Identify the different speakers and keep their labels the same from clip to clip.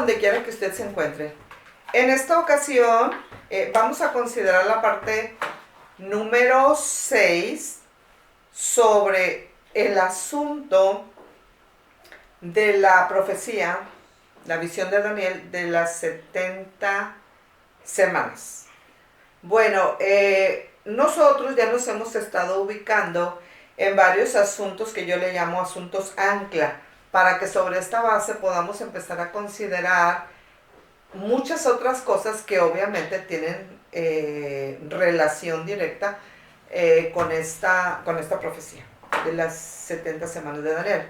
Speaker 1: donde quiera que usted se encuentre. En esta ocasión vamos a considerar la parte número 6 sobre el asunto de la profecía, la visión de Daniel de las 70 semanas. Bueno, nosotros ya nos hemos estado ubicando en varios asuntos que yo le llamo asuntos ancla, para que sobre esta base podamos empezar a considerar muchas otras cosas que obviamente tienen relación directa con esta profecía de las 70 semanas de Daniel.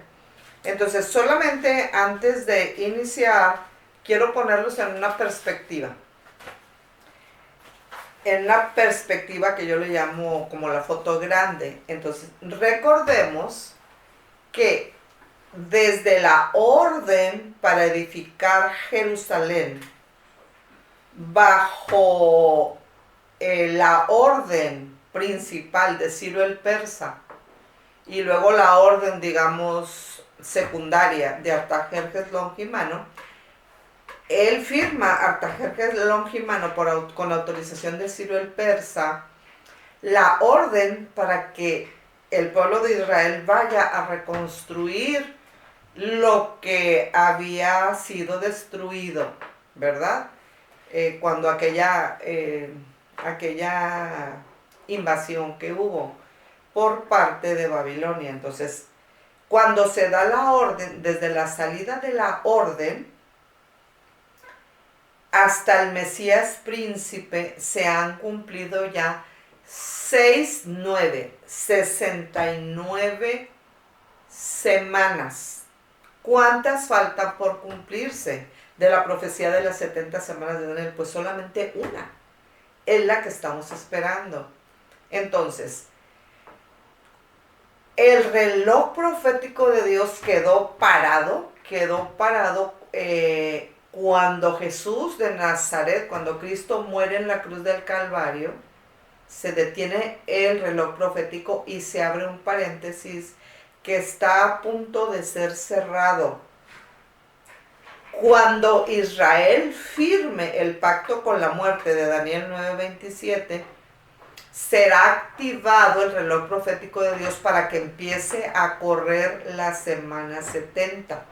Speaker 1: Entonces, solamente antes de iniciar, quiero ponerlos en una perspectiva. En una perspectiva que yo le llamo como la foto grande. Entonces, recordemos que desde la orden para edificar Jerusalén, bajo la orden principal de Ciro el Persa, y luego la orden, digamos, secundaria de Artajerjes Longimano, él firma Artajerjes Longimano con autorización de Ciro el Persa la orden para que el pueblo de Israel vaya a reconstruir lo que había sido destruido, ¿verdad? Cuando aquella invasión que hubo por parte de Babilonia. Entonces, cuando se da la orden, desde la salida de la orden hasta el Mesías príncipe, se han cumplido ya 69 semanas. ¿Cuántas faltan por cumplirse de la profecía de las 70 semanas de Daniel? Pues solamente una, es la que estamos esperando. Entonces, el reloj profético de Dios quedó parado cuando Jesús de Nazaret, cuando Cristo muere en la cruz del Calvario. Se detiene el reloj profético y se abre un paréntesis que está a punto de ser cerrado. Cuando Israel firme el pacto con la muerte de Daniel 9:27, será activado el reloj profético de Dios para que empiece a correr la semana 70.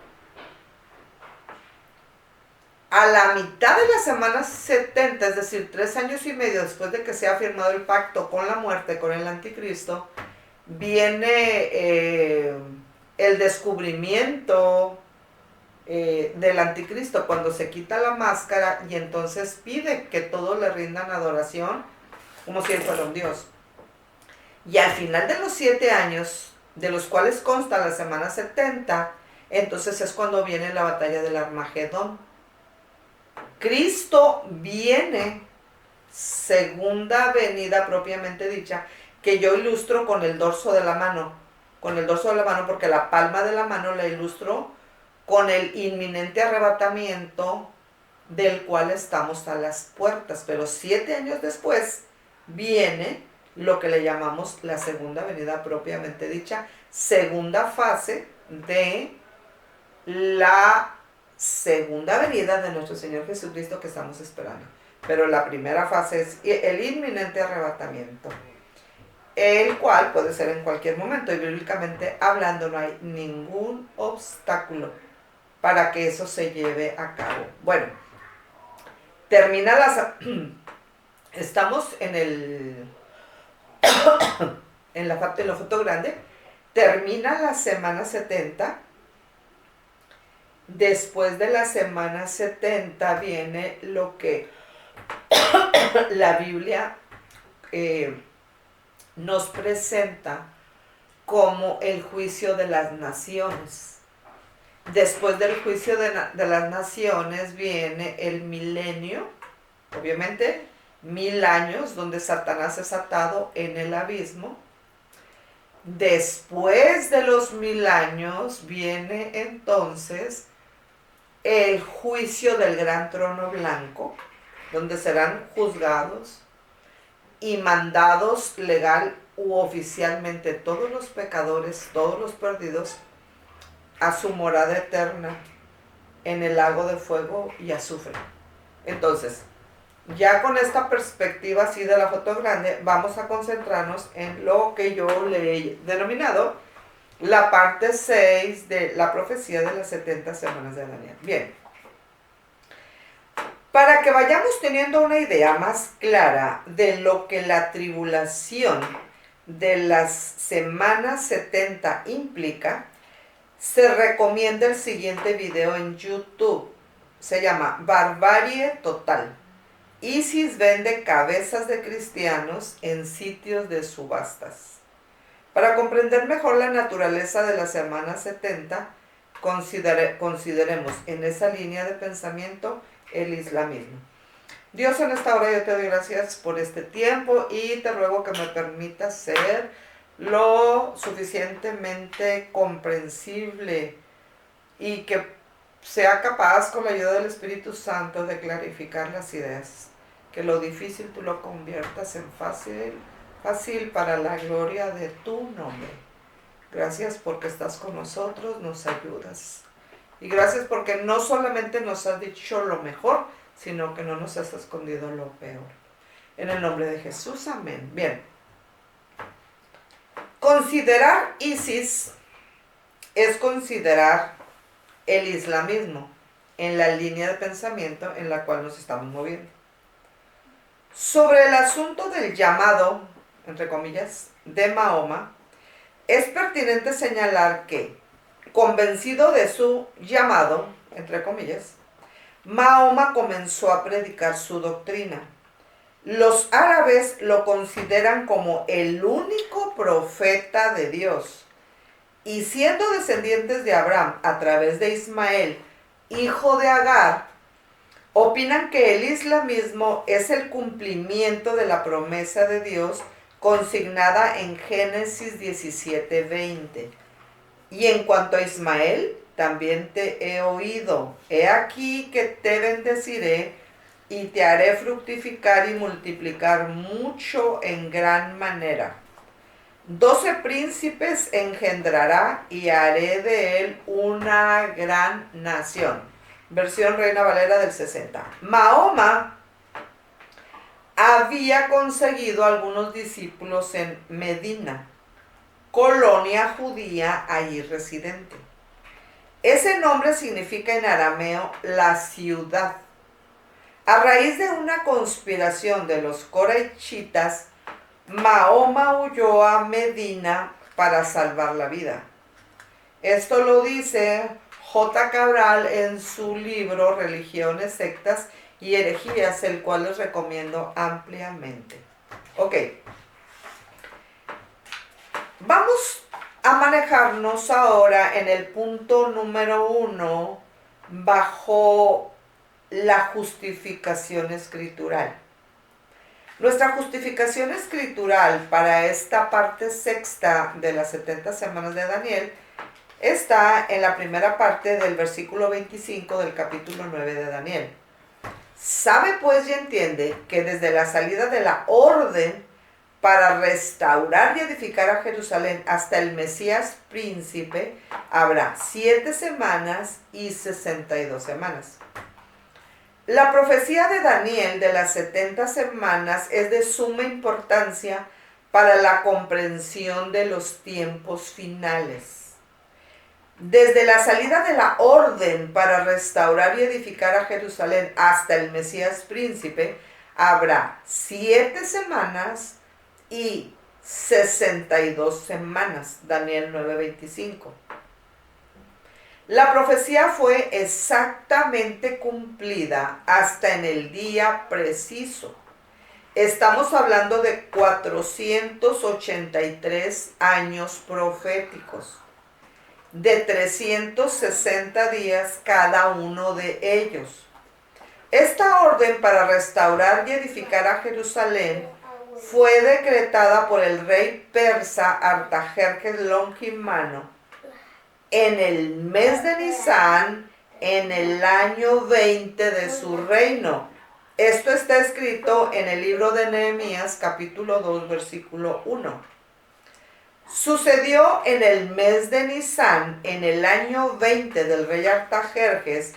Speaker 1: A la mitad de la semana 70, es decir, 3 años y medio después de que se ha firmado el pacto con la muerte, con el anticristo, viene el descubrimiento del anticristo, cuando se quita la máscara y entonces pide que todos le rindan adoración como si él fuera un dios. Y al final de los 7 años, de los cuales consta la semana 70, entonces es cuando viene la batalla del Armagedón. Cristo viene, segunda venida propiamente dicha, que yo ilustro con el dorso de la mano, porque la palma de la mano la ilustro con el inminente arrebatamiento del cual estamos a las puertas. Pero 7 años después viene lo que le llamamos la segunda venida propiamente dicha, segunda fase de la segunda venida de nuestro Señor Jesucristo que estamos esperando. Pero la primera fase es el inminente arrebatamiento, el cual puede ser en cualquier momento, y bíblicamente hablando no hay ningún obstáculo para que eso se lleve a cabo. Bueno, estamos en la foto grande. Termina la semana 70. Después de la semana 70 viene lo que la Biblia nos presenta como el juicio de las naciones. Después del juicio de las naciones viene el milenio, obviamente 1000 años donde Satanás es atado en el abismo. Después de los 1000 años viene entonces el juicio del gran trono blanco, donde serán juzgados y mandados legal u oficialmente todos los pecadores, todos los perdidos, a su morada eterna en el lago de fuego y azufre. Entonces, ya con esta perspectiva así de la foto grande, vamos a concentrarnos en lo que yo le he denominado la parte 6 de la profecía de las 70 semanas de Daniel. Bien, para que vayamos teniendo una idea más clara de lo que la tribulación de las semanas 70 implica, se recomienda el siguiente video en YouTube. Se llama Barbarie Total. ISIS vende cabezas de cristianos en sitios de subastas. Para comprender mejor la naturaleza de la semana 70, consideremos en esa línea de pensamiento el islamismo. Dios, en esta hora yo te doy gracias por este tiempo y te ruego que me permitas ser lo suficientemente comprensible y que sea capaz con la ayuda del Espíritu Santo de clarificar las ideas. Que lo difícil tú lo conviertas en fácil para la gloria de tu nombre. Gracias porque estás con nosotros, nos ayudas. Y gracias porque no solamente nos has dicho lo mejor, sino que no nos has escondido lo peor. En el nombre de Jesús, amén. Bien. Considerar ISIS es considerar el islamismo en la línea de pensamiento en la cual nos estamos moviendo. Sobre el asunto del llamado, entre comillas, de Mahoma, es pertinente señalar que, convencido de su llamado, entre comillas, Mahoma comenzó a predicar su doctrina. Los árabes lo consideran como el único profeta de Dios. Y siendo descendientes de Abraham a través de Ismael, hijo de Agar, opinan que el islamismo es el cumplimiento de la promesa de Dios consignada en Génesis 17:20. Y en cuanto a Ismael, también te he oído. He aquí que te bendeciré y te haré fructificar y multiplicar mucho en gran manera. 12 príncipes engendrará y haré de él una gran nación. Versión Reina Valera del 60. Mahoma había conseguido algunos discípulos en Medina, colonia judía allí residente. Ese nombre significa en arameo la ciudad. A raíz de una conspiración de los coreichitas, Mahoma huyó a Medina para salvar la vida. Esto lo dice J. Cabral en su libro Religiones, Sectas y Herejías, el cual les recomiendo ampliamente. Ok. Vamos a manejarnos ahora en el punto número 1 bajo la justificación escritural. Nuestra justificación escritural para esta parte sexta de las 70 semanas de Daniel está en la primera parte del versículo 25 del capítulo 9 de Daniel. Sabe pues y entiende que desde la salida de la orden para restaurar y edificar a Jerusalén hasta el Mesías príncipe habrá 7 semanas y 62 semanas. La profecía de Daniel de las 70 semanas es de suma importancia para la comprensión de los tiempos finales. Desde la salida de la orden para restaurar y edificar a Jerusalén hasta el Mesías príncipe, habrá 7 semanas y 62 semanas. Daniel 9:25. La profecía fue exactamente cumplida hasta en el día preciso. Estamos hablando de 483 años proféticos, de 360 días cada uno de ellos. Esta orden para restaurar y edificar a Jerusalén fue decretada por el rey persa Artajerjes Longimano en el mes de Nisán, en el año 20 de su reino. Esto está escrito en el libro de Nehemías, capítulo 2, versículo 1. Sucedió en el mes de Nisán, en el año 20 del rey Artajerjes,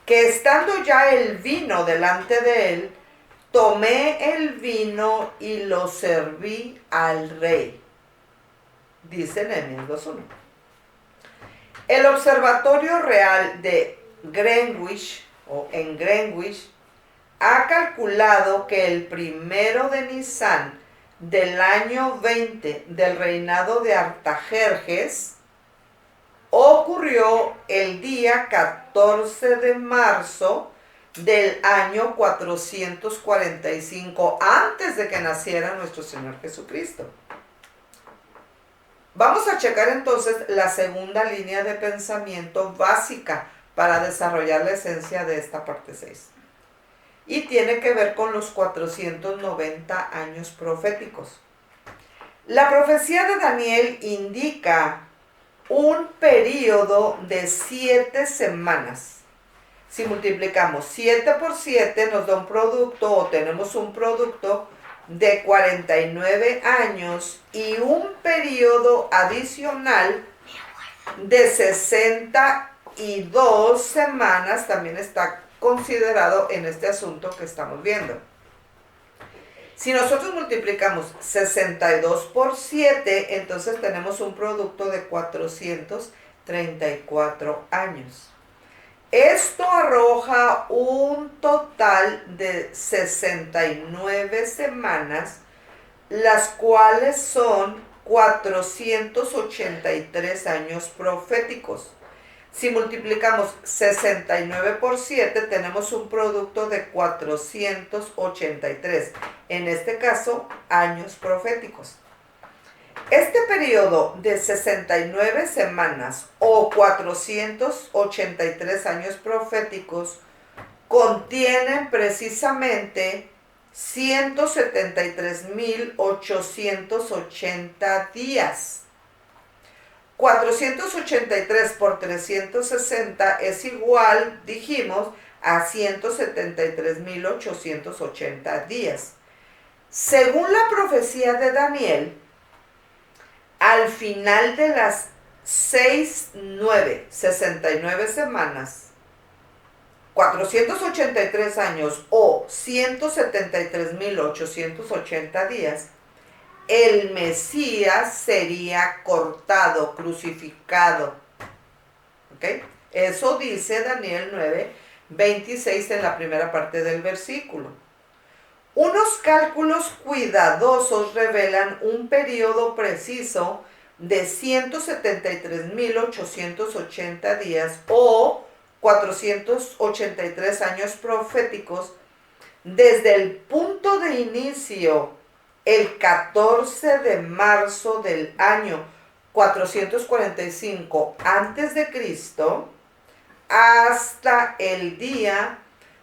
Speaker 1: que estando ya el vino delante de él, tomé el vino y lo serví al rey. Dice Nehemías 2:1. El Observatorio Real de Greenwich, o en Greenwich, ha calculado que el 1 de Nisan del año 20 del reinado de Artajerjes ocurrió el día 14 de marzo del año 445, antes de que naciera nuestro Señor Jesucristo. Vamos a checar entonces la segunda línea de pensamiento básica para desarrollar la esencia de esta parte 6. Y tiene que ver con los 490 años proféticos. La profecía de Daniel indica un periodo de 7 semanas. Si multiplicamos 7 por 7 nos da un producto, o tenemos un producto de 49 años y un periodo adicional de 62 semanas también está considerado en este asunto que estamos viendo. Si nosotros multiplicamos 62 por 7, entonces tenemos un producto de 434 años. Esto arroja un total de 69 semanas, las cuales son 483 años proféticos. Si multiplicamos 69 por 7, tenemos un producto de 483, en este caso, años proféticos. Este periodo de 69 semanas o 483 años proféticos contienen precisamente 173.880 días. 483 por 360 es igual, dijimos, a 173.880 días. Según la profecía de Daniel, al final de las 69 semanas, 483 años o 173.880 días, el Mesías sería cortado, crucificado. ¿Ok? Eso dice Daniel 9:26 en la primera parte del versículo. Unos cálculos cuidadosos revelan un periodo preciso de 173.880 días o 483 años proféticos desde el punto de inicio, el 14 de marzo del año 445 a.C., hasta el día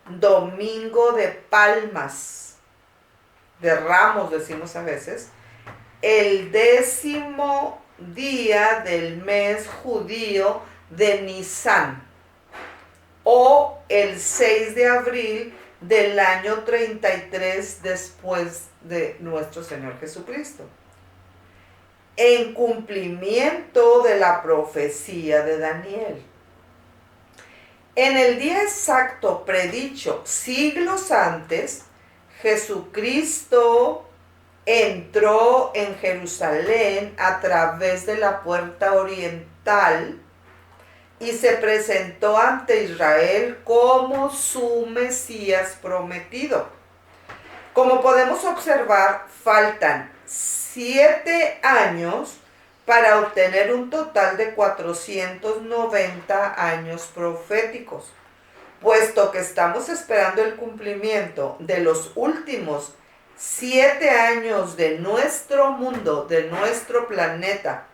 Speaker 1: Domingo de Palmas, de Ramos decimos a veces, el 10º día del mes judío de Nisan, o el 6 de abril del año 33 después de nuestro Señor Jesucristo, en cumplimiento de la profecía de Daniel. En el día exacto predicho siglos antes, Jesucristo entró en Jerusalén a través de la puerta oriental y se presentó ante Israel como su Mesías prometido. Como podemos observar, faltan 7 años para obtener un total de 490 años proféticos, puesto que estamos esperando el cumplimiento de los últimos 7 años de nuestro mundo, de nuestro planeta,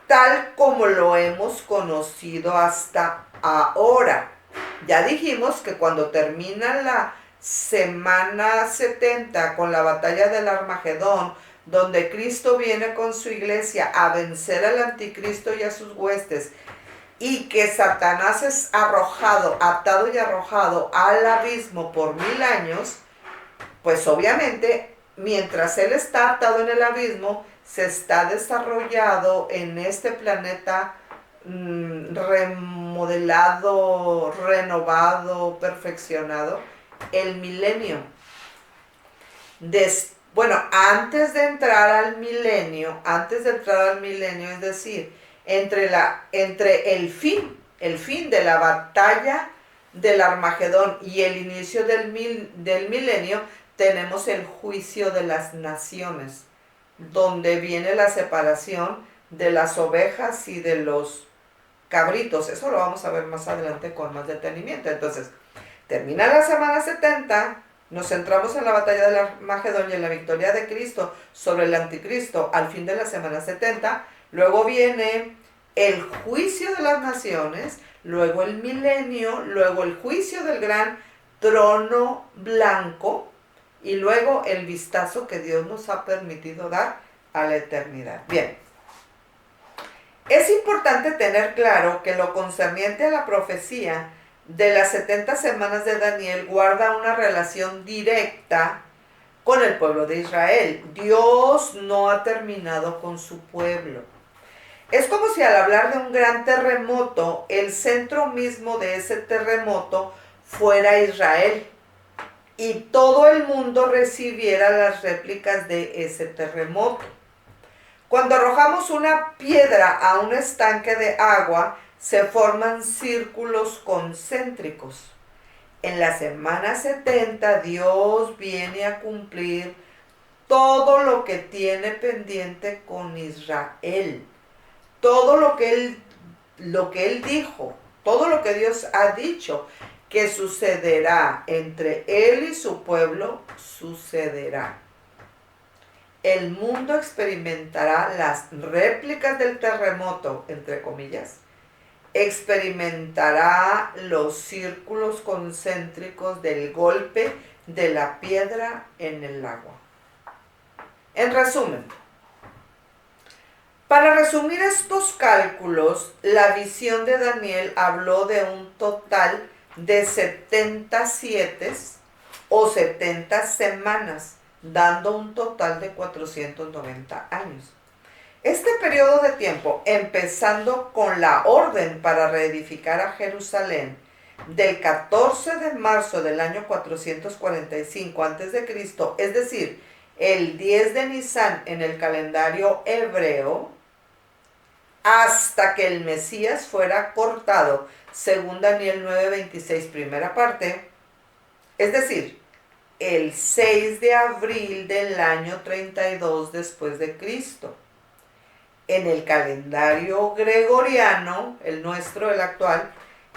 Speaker 1: tal como lo hemos conocido hasta ahora. Ya dijimos que cuando termina la semana 70 con la batalla del Armagedón, donde Cristo viene con su iglesia a vencer al anticristo y a sus huestes, y que Satanás es arrojado, atado y arrojado al abismo por 1000 años, pues obviamente, mientras él está atado en el abismo, se está desarrollando en este planeta remodelado, renovado, perfeccionado, el milenio. Bueno, antes de entrar al milenio, es decir, entre el fin de la batalla del Armagedón y el inicio del milenio, tenemos el juicio de las naciones, donde viene la separación de las ovejas y de los cabritos. Eso lo vamos a ver más adelante con más detenimiento. Entonces, termina la semana 70, nos centramos en la batalla del Armagedón y en la victoria de Cristo sobre el anticristo al fin de la semana 70. Luego viene el juicio de las naciones, luego el milenio, luego el juicio del gran trono blanco y luego el vistazo que Dios nos ha permitido dar a la eternidad. Bien, es importante tener claro que lo concerniente a la profecía de las 70 semanas de Daniel guarda una relación directa con el pueblo de Israel. Dios no ha terminado con su pueblo. Es como si al hablar de un gran terremoto, el centro mismo de ese terremoto fuera Israel y todo el mundo recibiera las réplicas de ese terremoto. Cuando arrojamos una piedra a un estanque de agua, se forman círculos concéntricos. En la semana 70, Dios viene a cumplir todo lo que tiene pendiente con Israel. Todo lo que Él dijo, todo lo que Dios ha dicho que sucederá entre Él y su pueblo, sucederá. El mundo experimentará las réplicas del terremoto, entre comillas, experimentará los círculos concéntricos del golpe de la piedra en el agua. En resumen, para resumir estos cálculos, la visión de Daniel habló de un total de 70 sietes o 70 semanas, dando un total de 490 años. Este periodo de tiempo, empezando con la orden para reedificar a Jerusalén, del 14 de marzo del año 445 a.C., es decir, el 10 de Nisan en el calendario hebreo, hasta que el Mesías fuera cortado, según Daniel 9:26, primera parte, es decir, el 6 de abril del año 32 después de Cristo. En el calendario gregoriano, el nuestro, el actual,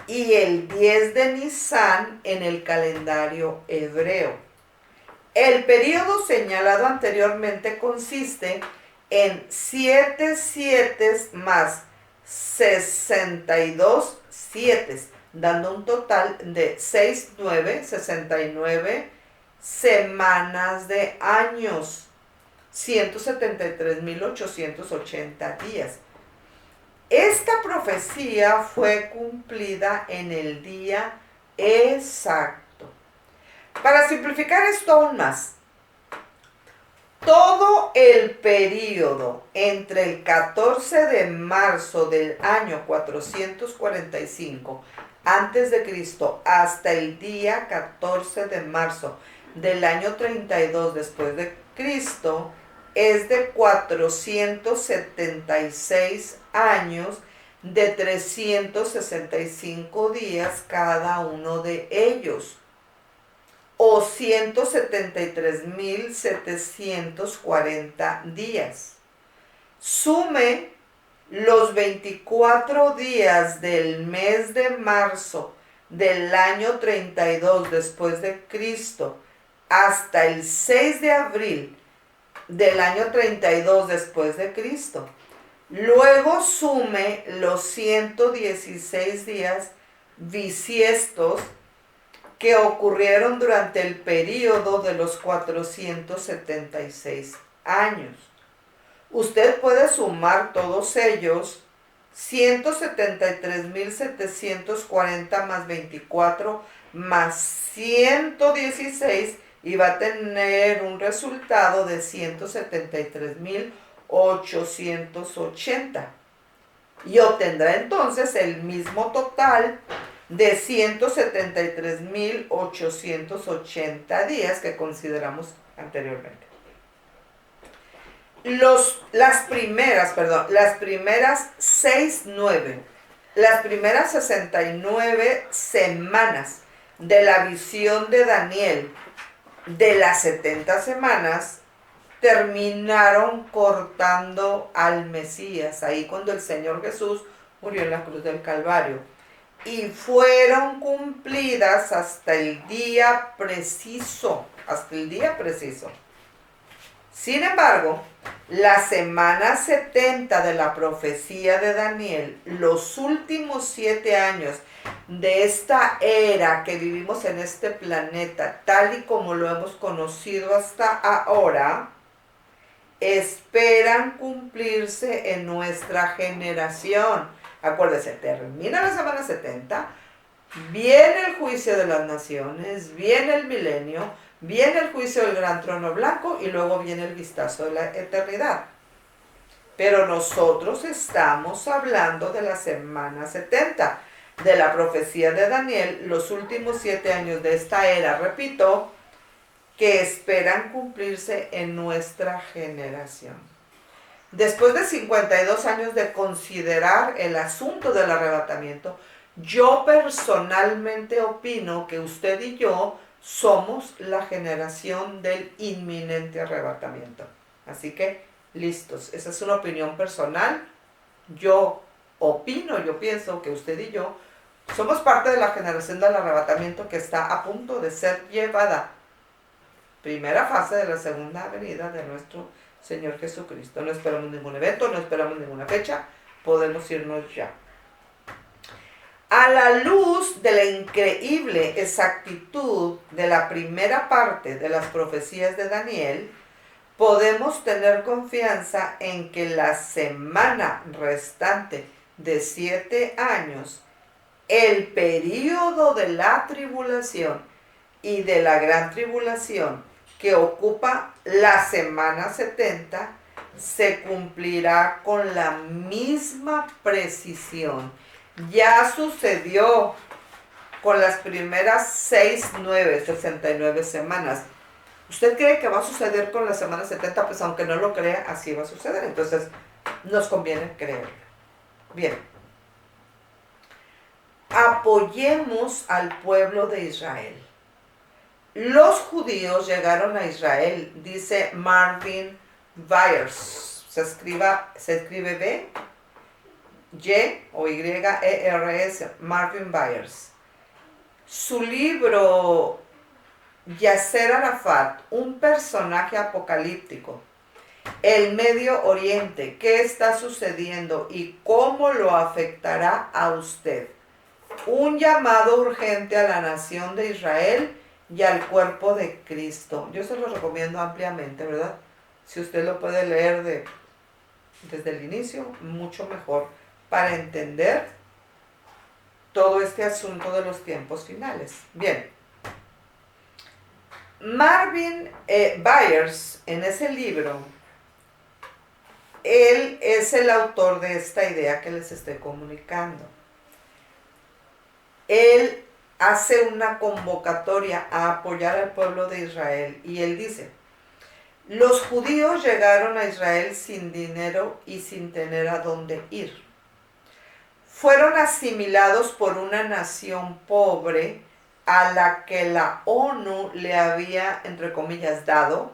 Speaker 1: y el 10 de Nisan en el calendario hebreo. El periodo señalado anteriormente consiste en 7 sietes más 62 sietes, dando un total de 69 semanas de años, 173.880 días. Esta profecía fue cumplida en el día exacto. Para simplificar esto aún más, todo el periodo entre el 14 de marzo del año 445 a.C. hasta el día 14 de marzo del año 32 después de Cristo es de 476 años de 365 días cada uno de ellos, o 173.740 días. Sume los 24 días del mes de marzo del año 32 después de Cristo hasta el 6 de abril del año 32 después de Cristo. Luego sume los 116 días bisiestos que ocurrieron durante el período de los 476 años. Usted puede sumar todos ellos, 173.740 más 24 más 116, y va a tener un resultado de 173.880. y obtendrá entonces el mismo total de 173.880 días que consideramos anteriormente. Las primeras 69 semanas de la visión de Daniel de las 70 semanas terminaron cortando al Mesías, ahí cuando el Señor Jesús murió en la cruz del Calvario. Y fueron cumplidas hasta el día preciso, Sin embargo, la semana 70 de la profecía de Daniel, los últimos 7 años de esta era que vivimos en este planeta, tal y como lo hemos conocido hasta ahora, esperan cumplirse en nuestra generación. Acuérdense, termina la semana 70, viene el juicio de las naciones, viene el milenio, viene el juicio del gran trono blanco y luego viene el vistazo de la eternidad. Pero nosotros estamos hablando de la semana 70, de la profecía de Daniel, los últimos 7 años de esta era, repito, que esperan cumplirse en nuestra generación. Después de 52 años de considerar el asunto del arrebatamiento, yo personalmente opino que usted y yo somos la generación del inminente arrebatamiento. Así que, listos. Esa es una opinión personal. Yo pienso que usted y yo somos parte de la generación del arrebatamiento que está a punto de ser llevada. Primera fase de la segunda venida de nuestro Señor Jesucristo. No esperamos ningún evento, no esperamos ninguna fecha, podemos irnos ya. A la luz de la increíble exactitud de la primera parte de las profecías de Daniel, podemos tener confianza en que la semana restante de 7 años, el período de la tribulación y de la gran tribulación, que ocupa la semana 70, se cumplirá con la misma precisión. Ya sucedió con las primeras 69 semanas. ¿Usted cree que va a suceder con la semana 70? Pues aunque no lo crea, así va a suceder. Entonces, nos conviene creerlo. Bien. Apoyemos al pueblo de Israel. Los judíos llegaron a Israel, dice Marvin Byers. Se escribe B, Y o Y-E-R-S, Marvin Byers. Su libro Yasser Arafat, un personaje apocalíptico, el Medio Oriente, qué está sucediendo y cómo lo afectará a usted. Un llamado urgente a la nación de Israel y al cuerpo de Cristo. Yo se lo recomiendo ampliamente, ¿verdad? Si usted lo puede leer desde el inicio, mucho mejor, para entender todo este asunto de los tiempos finales. Bien. Marvin Byers, en ese libro, él es el autor de esta idea que les estoy comunicando. Él hace una convocatoria a apoyar al pueblo de Israel y él dice: los judíos llegaron a Israel sin dinero y sin tener a dónde ir. Fueron asimilados por una nación pobre a la que la ONU le había, entre comillas, dado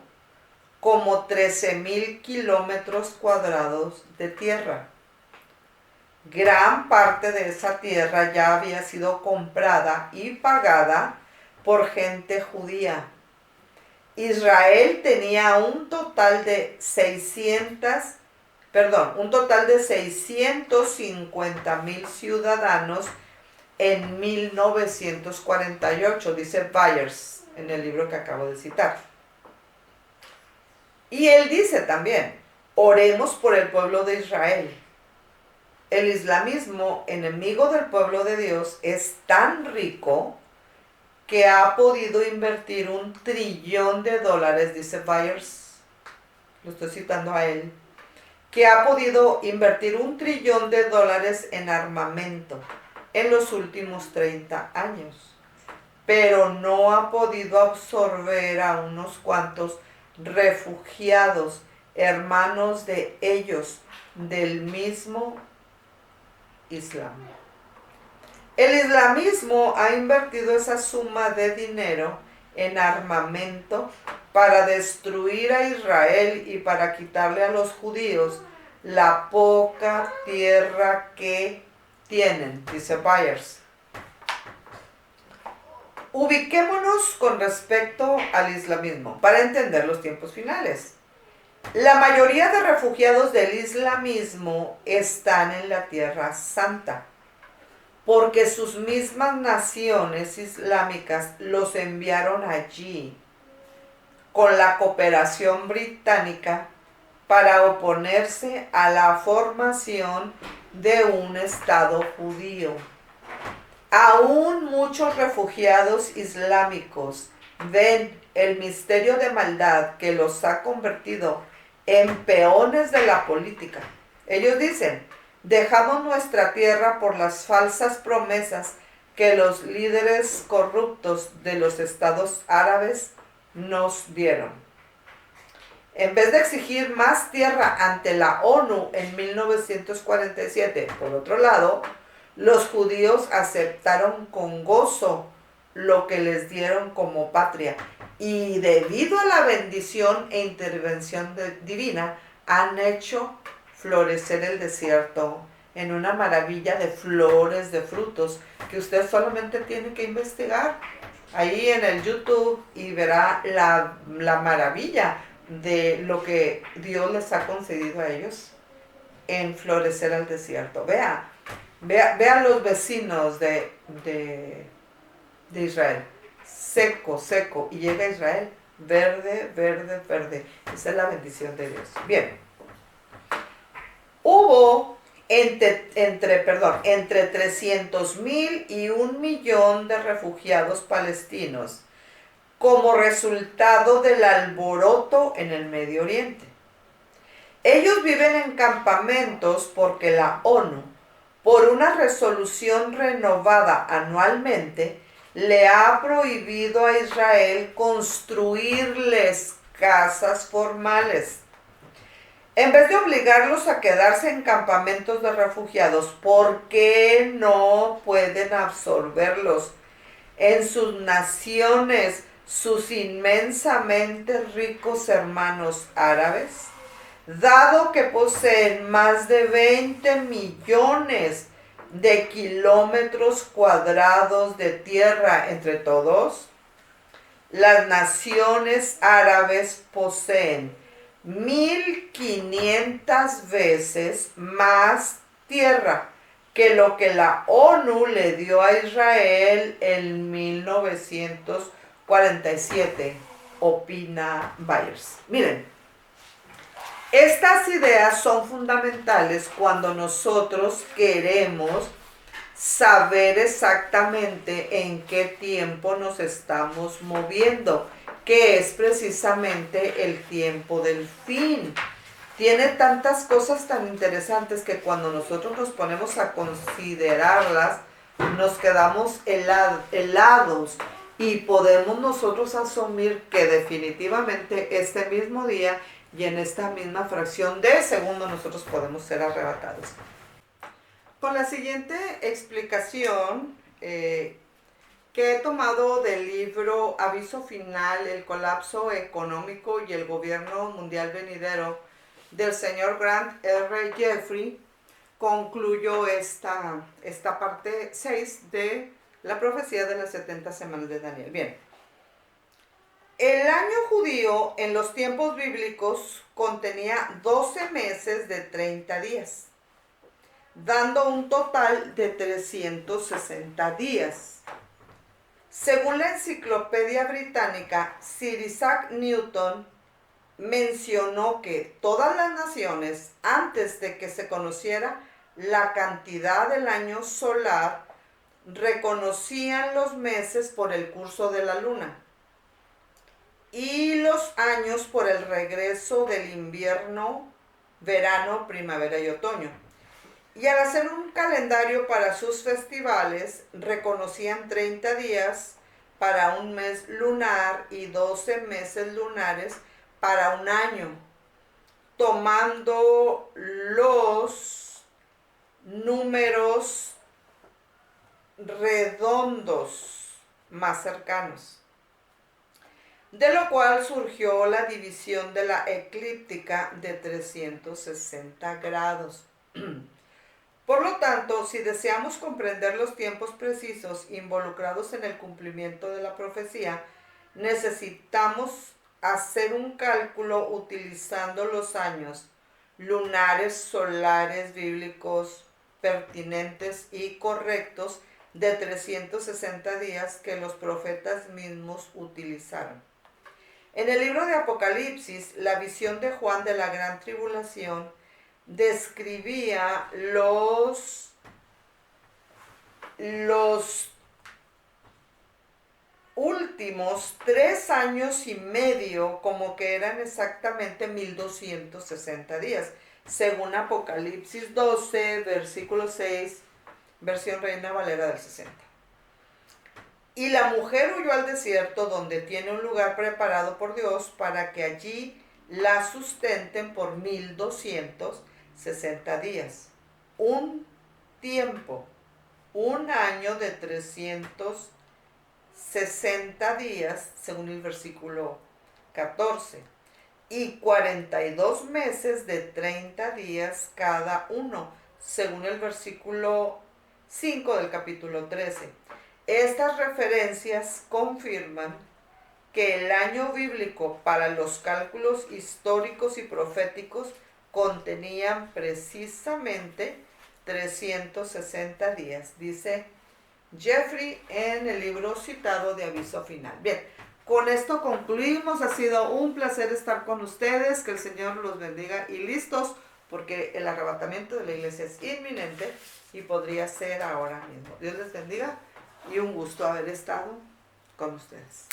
Speaker 1: como 13,000 kilómetros cuadrados de tierra. Gran parte de esa tierra ya había sido comprada y pagada por gente judía. Israel tenía un total de 650,000 ciudadanos en 1948, dice Byers en el libro que acabo de citar. Y él dice también: oremos por el pueblo de Israel. El islamismo, enemigo del pueblo de Dios, es tan rico que ha podido invertir $1 trillón, dice Byers, lo estoy citando a él, que ha podido invertir $1 trillón en armamento en los últimos 30 años, pero no ha podido absorber a unos cuantos refugiados, hermanos de ellos, del mismo Islam. El islamismo ha invertido esa suma de dinero en armamento para destruir a Israel y para quitarle a los judíos la poca tierra que tienen, dice Byers. Ubiquémonos con respecto al islamismo para entender los tiempos finales. La mayoría de refugiados del islamismo están en la Tierra Santa, porque sus mismas naciones islámicas los enviaron allí con la cooperación británica para oponerse a la formación de un Estado judío. Aún muchos refugiados islámicos ven el misterio de maldad que los ha convertido en peones de la política. Ellos dicen: dejamos nuestra tierra por las falsas promesas que los líderes corruptos de los estados árabes nos dieron. En vez de exigir más tierra ante la ONU en 1947, por otro lado, los judíos aceptaron con gozo lo que les dieron como patria, y debido a la bendición e intervención divina, han hecho florecer el desierto en una maravilla de flores, de frutos, que usted solamente tiene que investigar ahí en el YouTube y verá la maravilla de lo que Dios les ha concedido a ellos en florecer el desierto. Vea los vecinos de Israel, seco, y llega a Israel verde, verde, verde. Esa es la bendición de Dios. Bien, hubo entre 300,000 y 1,000,000 de refugiados palestinos como resultado del alboroto en el Medio Oriente. Ellos viven en campamentos porque la ONU, por una resolución renovada anualmente, le ha prohibido a Israel construirles casas formales. En vez de obligarlos a quedarse en campamentos de refugiados, ¿por qué no pueden absorberlos en sus naciones, sus inmensamente ricos hermanos árabes? Dado que poseen más de 20 millones de kilómetros cuadrados de tierra entre todos, las naciones árabes poseen 1,500 veces más tierra que lo que la ONU le dio a Israel en 1947, opina Byers. Miren, estas ideas son fundamentales cuando nosotros queremos saber exactamente en qué tiempo nos estamos moviendo, que es precisamente el tiempo del fin. Tiene tantas cosas tan interesantes que cuando nosotros nos ponemos a considerarlas, nos quedamos helados y podemos nosotros asumir que definitivamente este mismo día y en esta misma fracción de segundo nosotros podemos ser arrebatados. Con la siguiente explicación que he tomado del libro Aviso Final, el colapso económico y el gobierno mundial venidero, del señor Grant R. Jeffrey, concluyo esta parte 6 de la profecía de las 70 semanas de Daniel. Bien. El año judío en los tiempos bíblicos contenía 12 meses de 30 días, dando un total de 360 días. Según la enciclopedia británica, Sir Isaac Newton mencionó que todas las naciones, antes de que se conociera la cantidad del año solar, reconocían los meses por el curso de la luna y los años por el regreso del invierno verano, primavera y otoño. Y al hacer un calendario para sus festivales, reconocían 30 días para un mes lunar y 12 meses lunares para un año, tomando los números redondos más cercanos, de lo cual surgió la división de la eclíptica de 360 grados. Por lo tanto, si deseamos comprender los tiempos precisos involucrados en el cumplimiento de la profecía, necesitamos hacer un cálculo utilizando los años lunares, solares, bíblicos, pertinentes y correctos de 360 días que los profetas mismos utilizaron. En el libro de Apocalipsis, la visión de Juan de la gran tribulación describía los últimos 3 años y medio como que eran exactamente 1260 días, según Apocalipsis 12, versículo 6, versión Reina Valera del 60. Y la mujer huyó al desierto, donde tiene un lugar preparado por Dios para que allí la sustenten por 1260 días. Un tiempo, un año de 360 días, según el versículo 14, y 42 meses de 30 días cada uno, según el versículo 5 del capítulo 13. Estas referencias confirman que el año bíblico para los cálculos históricos y proféticos contenían precisamente 360 días, dice Jeffrey en el libro citado de Aviso Final. Bien, con esto concluimos. Ha sido un placer estar con ustedes. Que el Señor los bendiga y listos, porque el arrebatamiento de la iglesia es inminente y podría ser ahora mismo. Dios les bendiga y un gusto haber estado con ustedes.